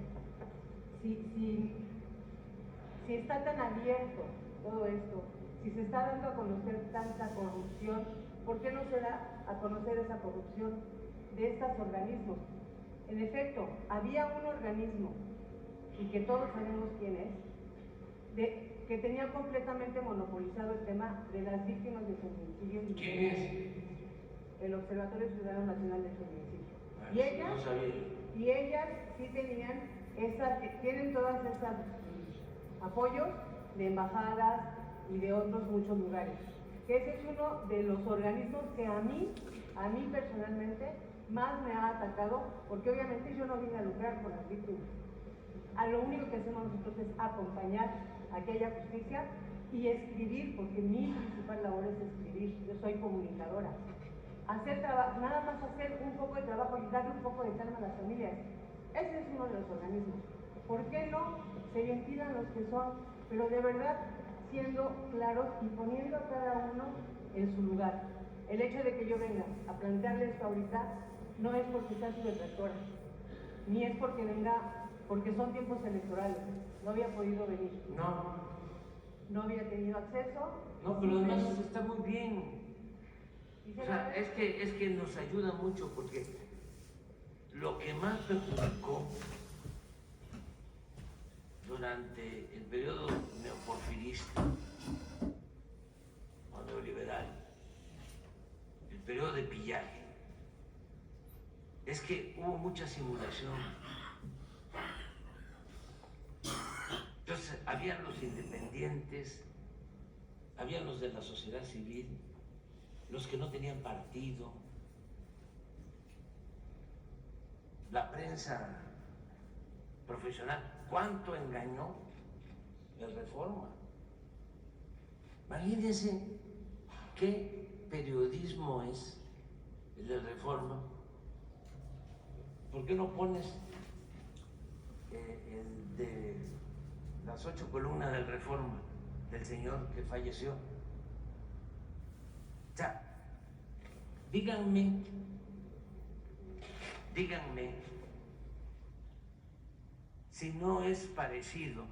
si está tan abierto todo esto, si se está dando a conocer tanta corrupción, ¿por qué no se da a conocer esa corrupción de estos organismos? En efecto, había un organismo, y que todos sabemos quién es, que tenía completamente monopolizado el tema de las víctimas de feminicidio. ¿Quién es? El Observatorio Ciudadano Nacional de Feminicidio. No y ellas sí tenían tienen todas esas apoyos de embajadas y de otros muchos lugares. Ese es uno de los organismos que a mí personalmente más me ha atacado, porque obviamente yo no vine a lucrar con las víctimas. A lo único que hacemos nosotros es acompañar a que haya justicia y escribir, porque mi principal labor es escribir, yo soy comunicadora. Nada más hacer un poco de trabajo y darle un poco de calma a las familias. Ese es uno de los organismos. ¿Por qué no se ventilan los que son? Pero de verdad, siendo claros y poniendo a cada uno en su lugar. El hecho de que yo venga a plantearle esto ahorita no es porque sea su detractora, ni es porque venga, porque son tiempos electorales. No había podido venir. No había tenido acceso. No, pero además está muy bien. O sea, es que nos ayuda mucho porque lo que más perjudicó durante el periodo neoporfirista o neoliberal, el periodo de pillaje, es que hubo mucha simulación. Entonces, habían los independientes, habían los de la sociedad civil, los que no tenían partido, la prensa profesional. ¿Cuánto engañó el Reforma? Imagínense qué periodismo es el del Reforma. ¿Por qué no pones el de las 8 columnas del Reforma, del señor que falleció? O sea, díganme si no es parecido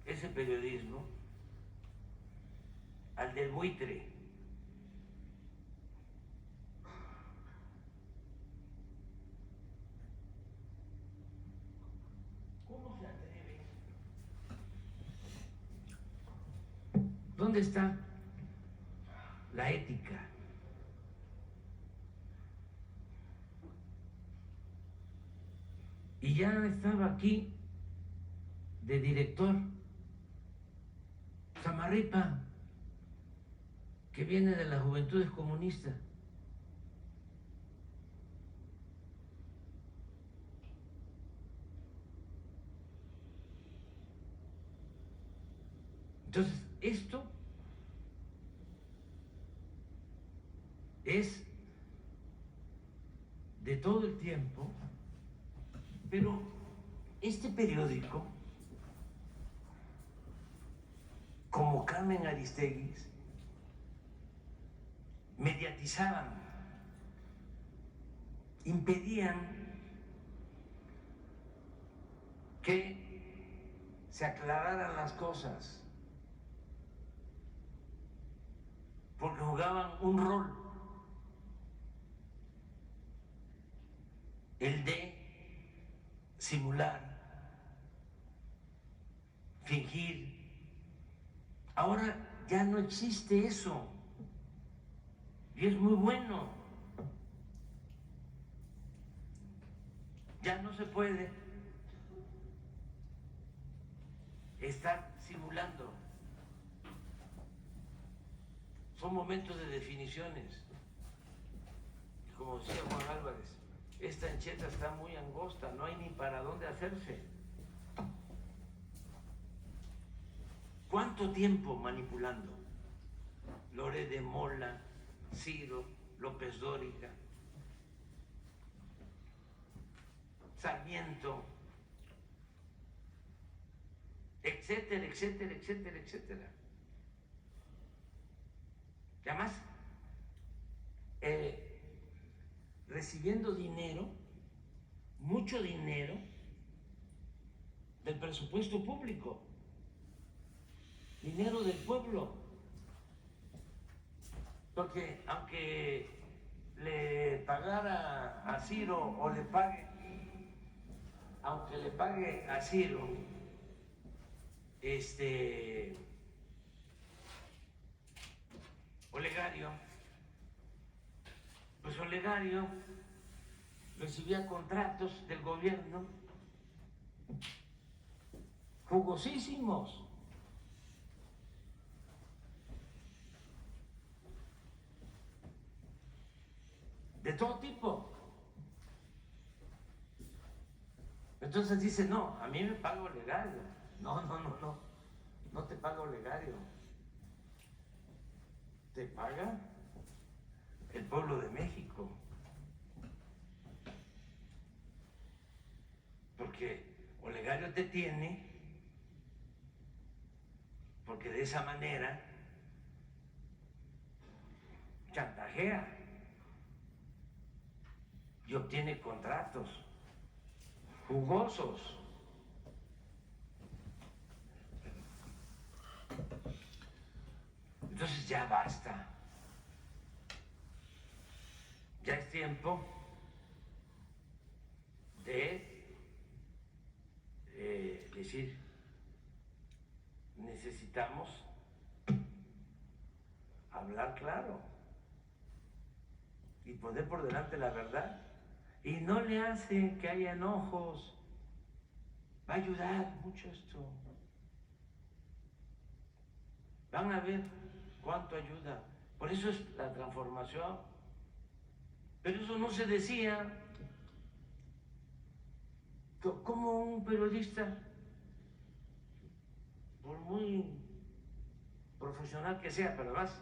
ese periodismo al del buitre. ¿Cómo se atreve? ¿Dónde está la ética? Y ya estaba aquí de director Samarripa, que viene de las Juventudes Comunistas. Entonces, esto es de todo el tiempo, pero este periódico, como Carmen Aristegui, mediatizaban, impedían que se aclararan las cosas, porque jugaban un rol, el de simular, fingir. Ahora ya no existe eso y es muy bueno. Ya no se puede estar simulando. Son momentos de definiciones. Y como decía Juan Álvarez, esta ancheta está muy angosta, no hay ni para dónde hacerse. ¿Cuánto tiempo manipulando? Lore de Mola, Ciro, López Dóriga, Sarmiento, etcétera, etcétera, etcétera, etcétera. Y además, recibiendo dinero, mucho dinero, del presupuesto público, dinero del pueblo, porque aunque le pagara a Ciro o le pague, aunque le pague a Ciro, Olegario, pues Olegario recibía contratos del gobierno jugosísimos. De todo tipo. Entonces dice, no, a mí me paga Olegario. No te paga Olegario. Te paga el pueblo de México. Porque Olegario te tiene porque de esa manera chantajea y obtiene contratos jugosos. Entonces ya basta. Ya es tiempo de decir, necesitamos hablar claro y poner por delante la verdad. Y no le hace que haya enojos. Va a ayudar mucho esto. Van a ver cuánto ayuda. Por eso es la transformación. Pero eso no se decía. ¿Cómo un periodista, por muy profesional que sea, pero además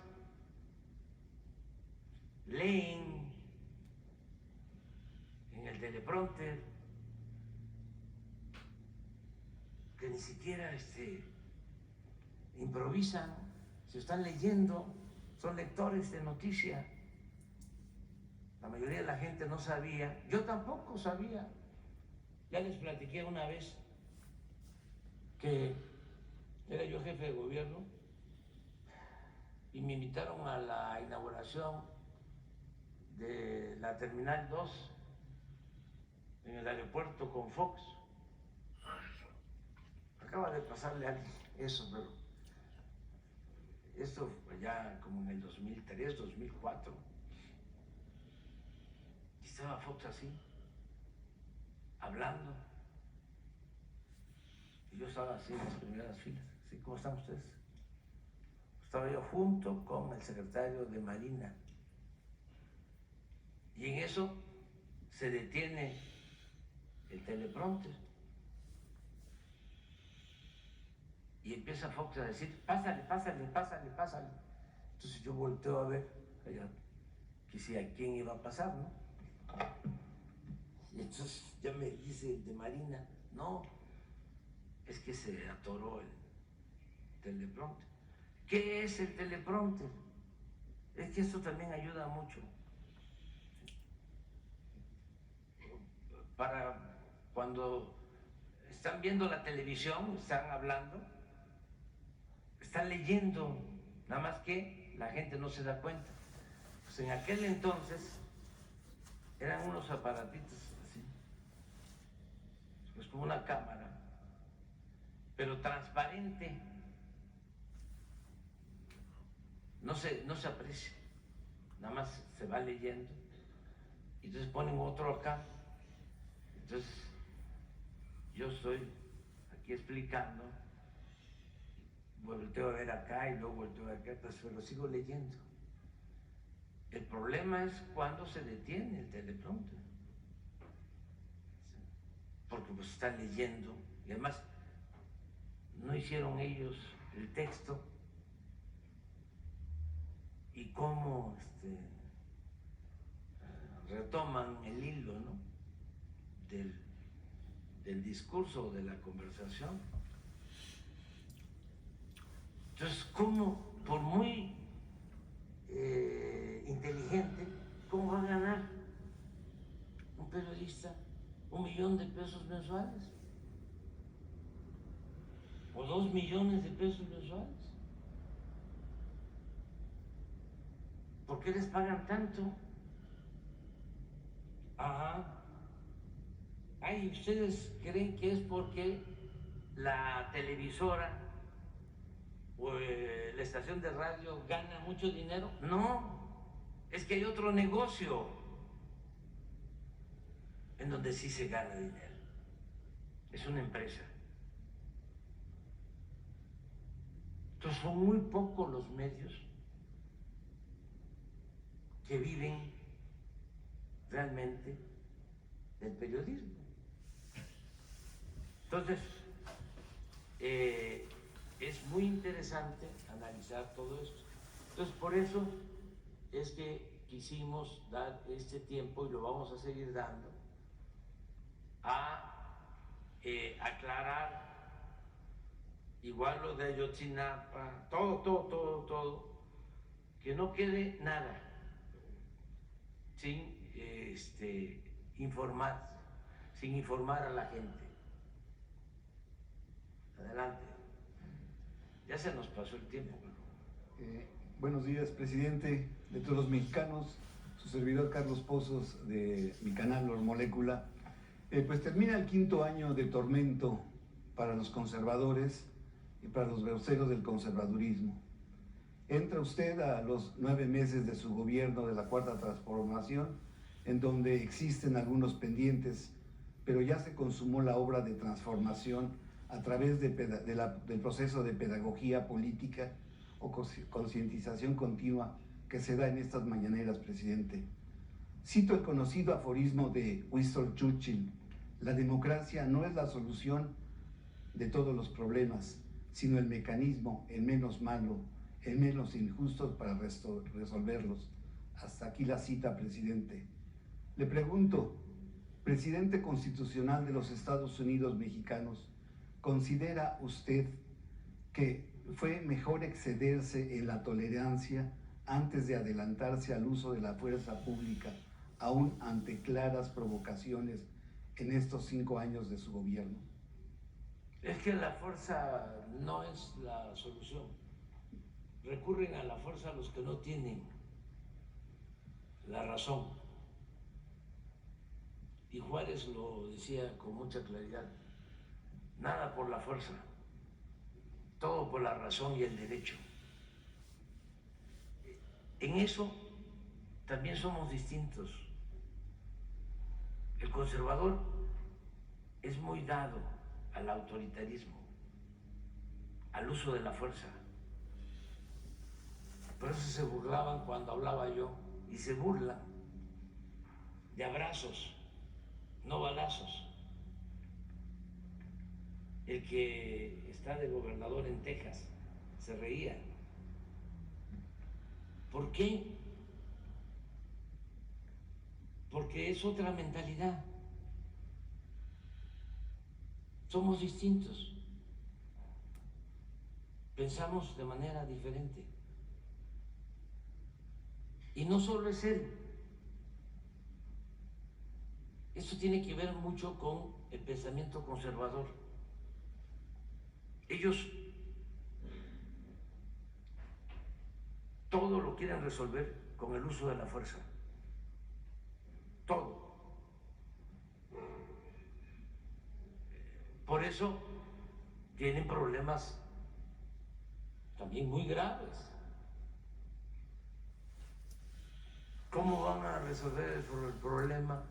leen en el teleprompter, que ni siquiera improvisan, se están leyendo, son lectores de noticias? La mayoría de la gente no sabía, yo tampoco sabía. Ya les platiqué una vez que era yo jefe de gobierno y me invitaron a la inauguración de la Terminal 2 en el aeropuerto con Fox. Acaba de pasarle a alguien eso, pero esto fue ya como en el 2003, 2004. Y estaba Fox así, hablando. Y yo estaba así en las primeras filas. ¿Sí? ¿Cómo están ustedes? Estaba yo junto con el secretario de Marina. Y en eso se detiene el teleprompter. Y empieza Fox a decir, pásale, pásale, pásale, pásale. Entonces yo volteo a ver, allá, que si a quién iba a pasar, ¿no? Y entonces ya me dice el de Marina, no, es que se atoró el teleprompter. ¿Qué es el teleprompter? Es que esto también ayuda mucho. Para cuando están viendo la televisión, están hablando, están leyendo, nada más que la gente no se da cuenta. Pues en aquel entonces eran unos aparatitos así, pues como una cámara, pero transparente, no se aprecia, nada más se va leyendo, y entonces ponen otro acá. Entonces yo estoy aquí explicando, volteo a ver acá y luego volteo a ver acá, pero sigo leyendo. El problema es cuando se detiene el teleprompter, porque pues están leyendo y además no hicieron ellos el texto y cómo retoman el hilo, ¿no? del discurso, de la conversación. Entonces, ¿cómo, por muy inteligente, cómo va a ganar un periodista $1.000.000 mensuales? ¿O 2 millones de pesos mensuales? ¿Por qué les pagan tanto? Ajá. Ay, ¿ustedes creen que es porque la televisora o la estación de radio gana mucho dinero? No, es que hay otro negocio en donde sí se gana dinero. Es una empresa. Entonces son muy pocos los medios que viven realmente del periodismo. Entonces, es muy interesante analizar todo esto. Entonces, por eso es que quisimos dar este tiempo y lo vamos a seguir dando a aclarar igual lo de Ayotzinapa, todo, que no quede nada sin informar a la gente. Adelante. Ya se nos pasó el tiempo. Buenos días, presidente de todos los mexicanos, su servidor Carlos Pozos de mi canal Lor Molécula. Pues termina el 5º año de tormento para los conservadores y para los voceros del conservadurismo. Entra usted a los 9 meses de su gobierno de la Cuarta Transformación, en donde existen algunos pendientes, pero ya se consumó la obra de transformación a través del proceso de pedagogía política o concientización continua que se da en estas mañaneras, presidente. Cito el conocido aforismo de Winston Churchill: la democracia no es la solución de todos los problemas, sino el mecanismo, el menos malo, el menos injusto para resolverlos. Hasta aquí la cita, presidente. Le pregunto, presidente constitucional de los Estados Unidos mexicanos, ¿considera usted que fue mejor excederse en la tolerancia antes de adelantarse al uso de la fuerza pública, aún ante claras provocaciones en estos 5 años de su gobierno? Es que la fuerza no es la solución. Recurren a la fuerza los que no tienen la razón. Y Juárez lo decía con mucha claridad: nada por la fuerza, todo por la razón y el derecho. En eso también somos distintos. El conservador es muy dado al autoritarismo, al uso de la fuerza. Por eso se burlaban cuando hablaba yo, y se burlan de abrazos, no balazos. El que está de gobernador en Texas se reía. ¿Por qué? Porque es otra mentalidad. Somos distintos. Pensamos de manera diferente. Y no solo es él. Esto tiene que ver mucho con el pensamiento conservador. Ellos todo lo quieren resolver con el uso de la fuerza. Todo. Por eso tienen problemas también muy graves. ¿Cómo van a resolver el problema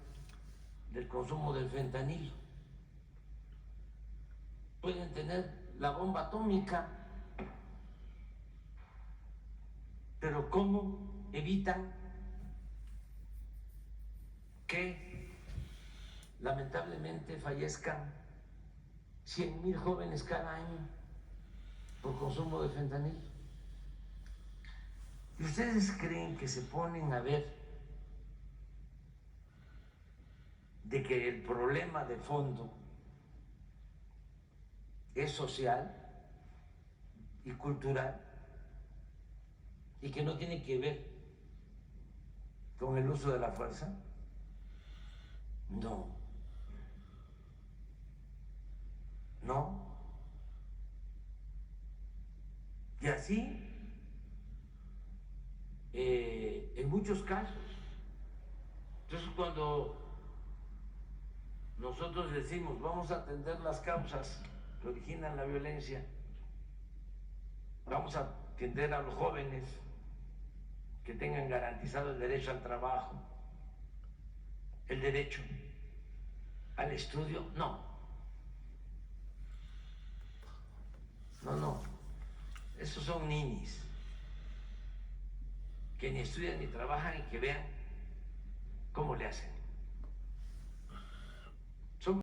del consumo del fentanilo? Pueden tener la bomba atómica, pero ¿cómo evitan que lamentablemente fallezcan 100,000 jóvenes cada año por consumo de fentanilo? ¿Y ustedes creen que se ponen a ver de que el problema de fondo es social y cultural y que no tiene que ver con el uso de la fuerza? No. Y así, en muchos casos. Entonces, cuando nosotros decimos vamos a atender las causas que originan la violencia, vamos a atender a los jóvenes que tengan garantizado el derecho al trabajo, el derecho al estudio, no. Esos son ninis que ni estudian ni trabajan y que vean cómo le hacen.